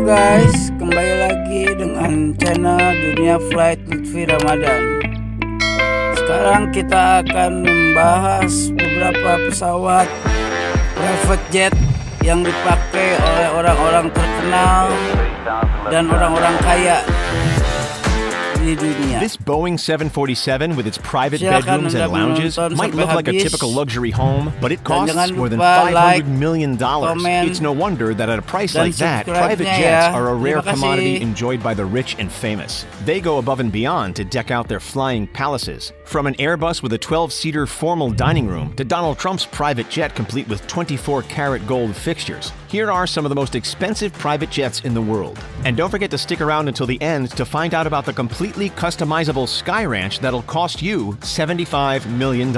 Halo guys, kembali lagi dengan channel Dunia Flight Lutfi Ramadan. Sekarang kita akan membahas beberapa pesawat private jet yang dipakai oleh orang-orang terkenal dan orang-orang kaya di dunia. This Boeing 747 with its private bedrooms and lounges might look like a typical luxury home, but it costs more than $500 million. It's no wonder that at a price like that, private jets are a rare commodity enjoyed by the rich and famous. They go above and beyond to deck out their flying palaces. From an Airbus with a 12-seater formal dining room to Donald Trump's private jet complete with 24-karat gold fixtures, here are some of the most expensive private jets in the world. And don't forget to stick around until the end to find out about the completely customizable Sky Ranch that'll cost you $75 million.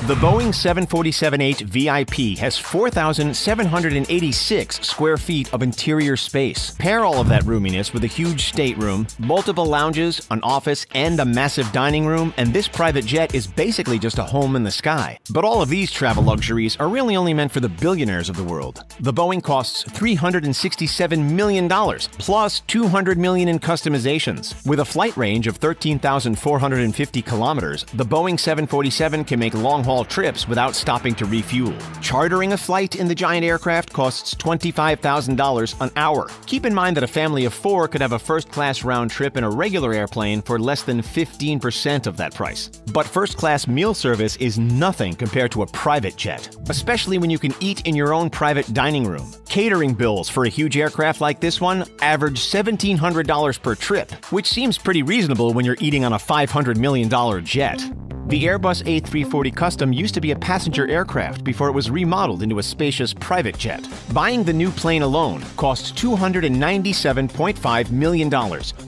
The Boeing 747-8 VIP has 4,786 square feet of interior space. Pair all of that roominess with a huge stateroom, multiple lounges, an office, and a massive dining room, and this private jet is basically just a home in the sky. But all of these travel luxuries are really only meant for the billionaires of the world. The Boeing costs $367 million, plus $200 million in customizations. With a flight range of 13,450 kilometers, the Boeing 747 can make long-haul trips without stopping to refuel. Chartering a flight in the giant aircraft costs $25,000 an hour. Keep in mind that a family of 4 could have a first-class round trip in a regular airplane for less than 15% of that price. But first-class meal service is nothing compared to a private jet, especially when you can eat in your own private dining room. Catering bills for a huge aircraft like this one average $1,700 per trip, which seems pretty reasonable when you're eating on a $500 million jet. The Airbus A340 Custom used to be a passenger aircraft before it was remodeled into a spacious private jet. Buying the new plane alone cost $297.5 million,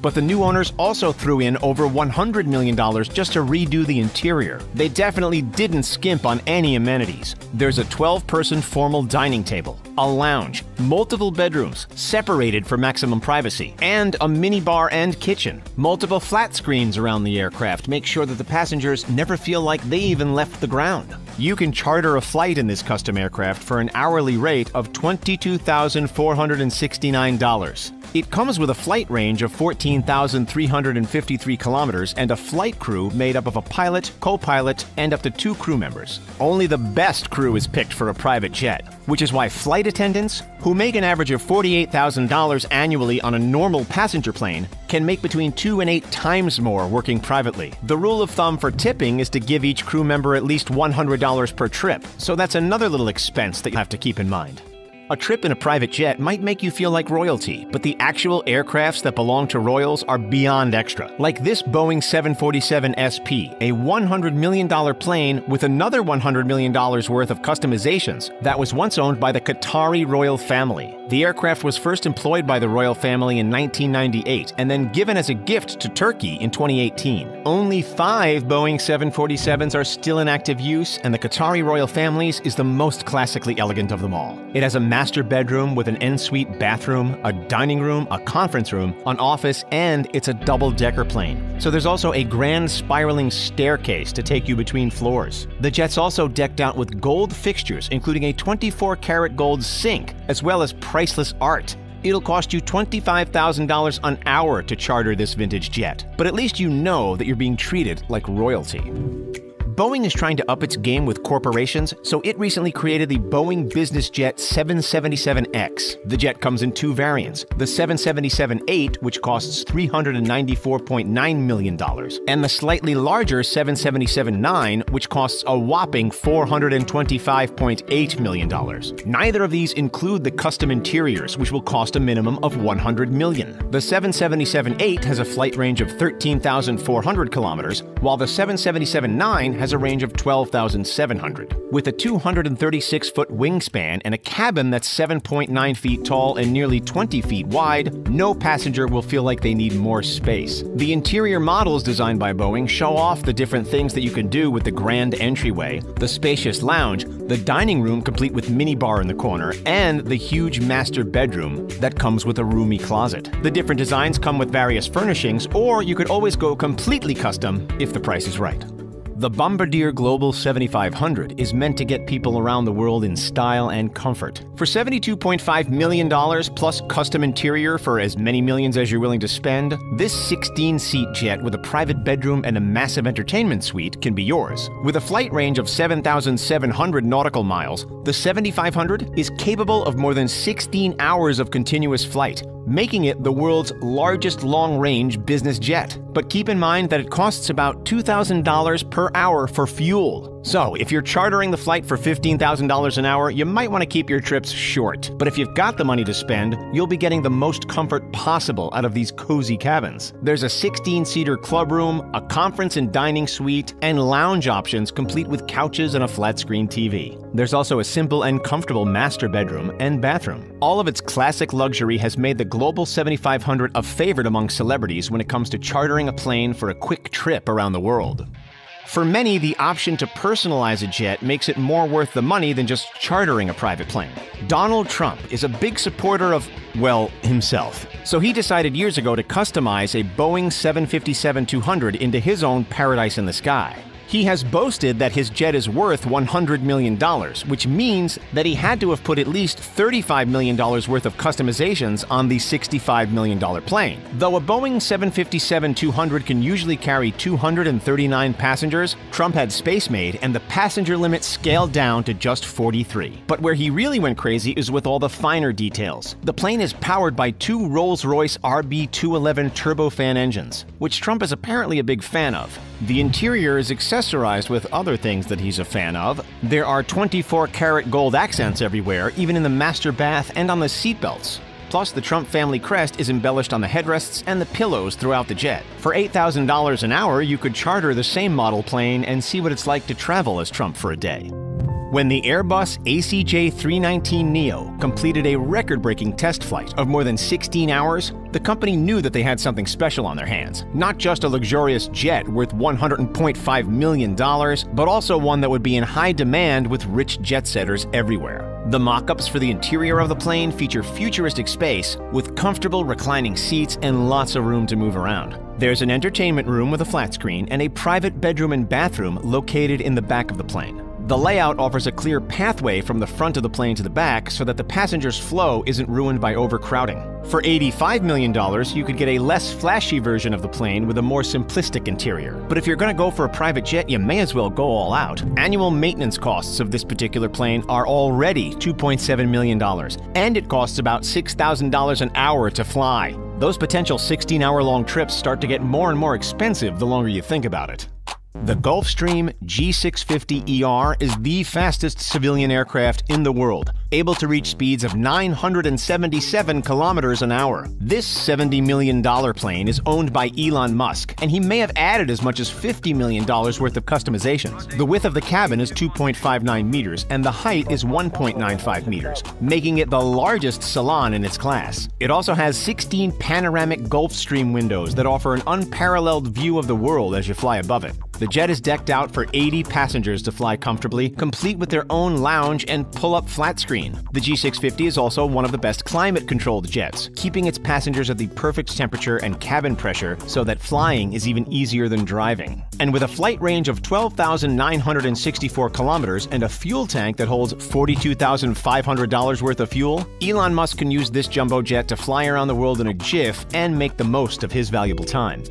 but the new owners also threw in over $100 million just to redo the interior. They definitely didn't skimp on any amenities. There's a 12-person formal dining table, a lounge, multiple bedrooms, separated for maximum privacy, and a minibar and kitchen. Multiple flat screens around the aircraft make sure that the passengers never feel like they even left the ground. You can charter a flight in this custom aircraft for an hourly rate of $22,469. It comes with a flight range of 14,353 kilometers and a flight crew made up of a pilot, co-pilot, and up to 2 crew members. Only the best crew is picked for a private jet, which is why flight attendants, who make an average of $48,000 annually on a normal passenger plane, can make between 2 and 8 times more working privately. The rule of thumb for tipping is to give each crew member at least $100 per trip, so that's another little expense that you have to keep in mind. A trip in a private jet might make you feel like royalty, but the actual aircrafts that belong to royals are beyond extra. Like this Boeing 747 SP, a $100 million plane with another $100 million worth of customizations that was once owned by the Qatari royal family. The aircraft was first employed by the royal family in 1998 and then given as a gift to Turkey in 2018. Only 5 Boeing 747s are still in active use, and the Qatari royal families is the most classically elegant of them all. It has a master bedroom with an en-suite bathroom, a dining room, a conference room, an office, and it's a double-decker plane. So there's also a grand spiraling staircase to take you between floors. The jet's also decked out with gold fixtures, including a 24-karat gold sink, as well as priceless art. It'll cost you $25,000 an hour to charter this vintage jet, but at least you know that you're being treated like royalty. Boeing is trying to up its game with corporations, so it recently created the Boeing Business Jet 777X. The jet comes in 2 variants, the 777-8, which costs $394.9 million, and the slightly larger 777-9, which costs a whopping $425.8 million. Neither of these include the custom interiors, which will cost a minimum of $100 million. The 777-8 has a flight range of 13,400 kilometers, while the 777-9 has a range of 12,700. With a 236-foot wingspan and a cabin that's 7.9 feet tall and nearly 20 feet wide, no passenger will feel like they need more space. The interior models designed by Boeing show off the different things that you can do with the grand entryway, the spacious lounge, the dining room complete with minibar in the corner, and the huge master bedroom that comes with a roomy closet. The different designs come with various furnishings, or you could always go completely custom if the price is right. The Bombardier Global 7500 is meant to get people around the world in style and comfort. For $72.5 million plus custom interior for as many millions as you're willing to spend, this 16-seat jet with a private bedroom and a massive entertainment suite can be yours. With a flight range of 7,700 nautical miles, the 7500 is capable of more than 16 hours of continuous flight, making it the world's largest long-range business jet. But keep in mind that it costs about $2,000 per hour for fuel. So, if you're chartering the flight for $15,000 an hour, you might want to keep your trips short. But if you've got the money to spend, you'll be getting the most comfort possible out of these cozy cabins. There's a 16-seater club room, a conference and dining suite, and lounge options complete with couches and a flat-screen TV. There's also a simple and comfortable master bedroom and bathroom. All of its classic luxury has made the Global 7500 a favorite among celebrities when it comes to chartering a plane for a quick trip around the world. For many, the option to personalize a jet makes it more worth the money than just chartering a private plane. Donald Trump is a big supporter of, well, himself. So he decided years ago to customize a Boeing 757-200 into his own paradise in the sky. He has boasted that his jet is worth $100 million, which means that he had to have put at least $35 million worth of customizations on the $65 million plane. Though a Boeing 757-200 can usually carry 239 passengers, Trump had space made and the passenger limit scaled down to just 43. But where he really went crazy is with all the finer details. The plane is powered by two Rolls-Royce RB211 turbofan engines, which Trump is apparently a big fan of. The interior is accessorized with other things that he's a fan of. There are 24-karat gold accents everywhere, even in the master bath and on the seatbelts. Plus, the Trump family crest is embellished on the headrests and the pillows throughout the jet. For $8,000 an hour, you could charter the same model plane and see what it's like to travel as Trump for a day. When the Airbus ACJ319neo completed a record-breaking test flight of more than 16 hours, the company knew that they had something special on their hands. Not just a luxurious jet worth $100.5 million, but also one that would be in high demand with rich jet-setters everywhere. The mock-ups for the interior of the plane feature futuristic space with comfortable reclining seats and lots of room to move around. There's an entertainment room with a flat screen and a private bedroom and bathroom located in the back of the plane. The layout offers a clear pathway from the front of the plane to the back so that the passenger's flow isn't ruined by overcrowding. For $85 million, you could get a less flashy version of the plane with a more simplistic interior. But if you're going to go for a private jet, you may as well go all out. Annual maintenance costs of this particular plane are already $2.7 million, and it costs about $6,000 an hour to fly. Those potential 16-hour-long trips start to get more and more expensive the longer you think about it. The Gulfstream G650ER is the fastest civilian aircraft in the world, able to reach speeds of 977 kilometers an hour. This $70 million plane is owned by Elon Musk, and he may have added as much as $50 million worth of customizations. The width of the cabin is 2.59 meters, and the height is 1.95 meters, making it the largest salon in its class. It also has 16 panoramic Gulfstream windows that offer an unparalleled view of the world as you fly above it. The jet is decked out for 80 passengers to fly comfortably, complete with their own lounge and pull-up flat screen. The G650 is also one of the best climate-controlled jets, keeping its passengers at the perfect temperature and cabin pressure so that flying is even easier than driving. And with a flight range of 12,964 kilometers and a fuel tank that holds $42,500 worth of fuel, Elon Musk can use this jumbo jet to fly around the world in a jiff and make the most of his valuable time.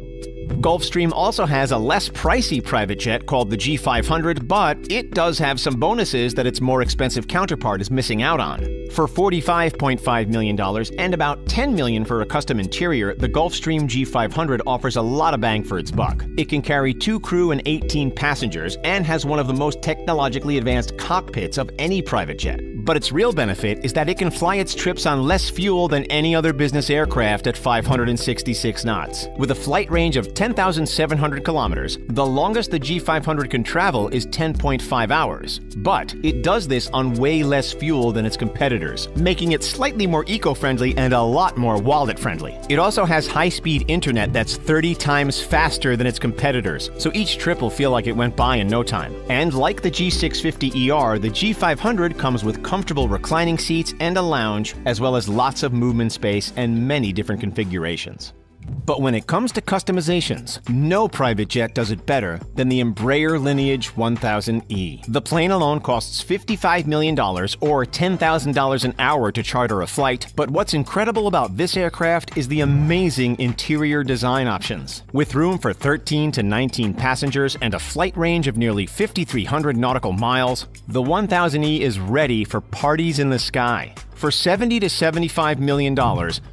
Gulfstream also has a less pricey private jet called the G500, but it does have some bonuses that its more expensive counterpart is missing out on. For $45.5 million and about $10 million for a custom interior, the Gulfstream G500 offers a lot of bang for its buck. It can carry 2 crew and 18 passengers and has one of the most technologically advanced cockpits of any private jet. But its real benefit is that it can fly its trips on less fuel than any other business aircraft at 566 knots. With a flight range of 10,700 kilometers, the longest the G500 can travel is 10.5 hours. But it does this on way less fuel than its competitors, making it slightly more eco-friendly and a lot more wallet-friendly. It also has high-speed internet that's 30 times faster than its competitors, so each trip will feel like it went by in no time. And like the G650ER, the G500 comes with comfortable reclining seats and a lounge, as well as lots of movement space and many different configurations. But when it comes to customizations, no private jet does it better than the Embraer Lineage 1000E. The plane alone costs $55 million or $10,000 an hour to charter a flight, but what's incredible about this aircraft is the amazing interior design options. With room for 13 to 19 passengers and a flight range of nearly 5,300 nautical miles, the 1000E is ready for parties in the sky. For $70 to $75 million,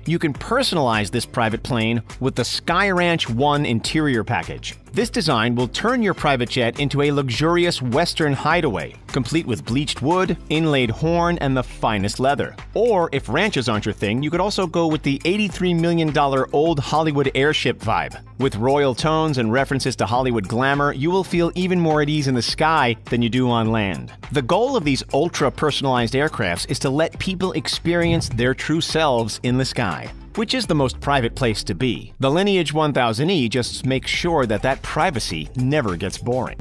you can personalize this private plane with the Sky Ranch 1 interior package. This design will turn your private jet into a luxurious Western hideaway, complete with bleached wood, inlaid horn, and the finest leather. Or, if ranches aren't your thing, you could also go with the $83 million old Hollywood airship vibe. With royal tones and references to Hollywood glamour, you will feel even more at ease in the sky than you do on land. The goal of these ultra-personalized aircrafts is to let people experience their true selves in the sky, which is the most private place to be. The Lineage 1000E just makes sure that privacy never gets boring.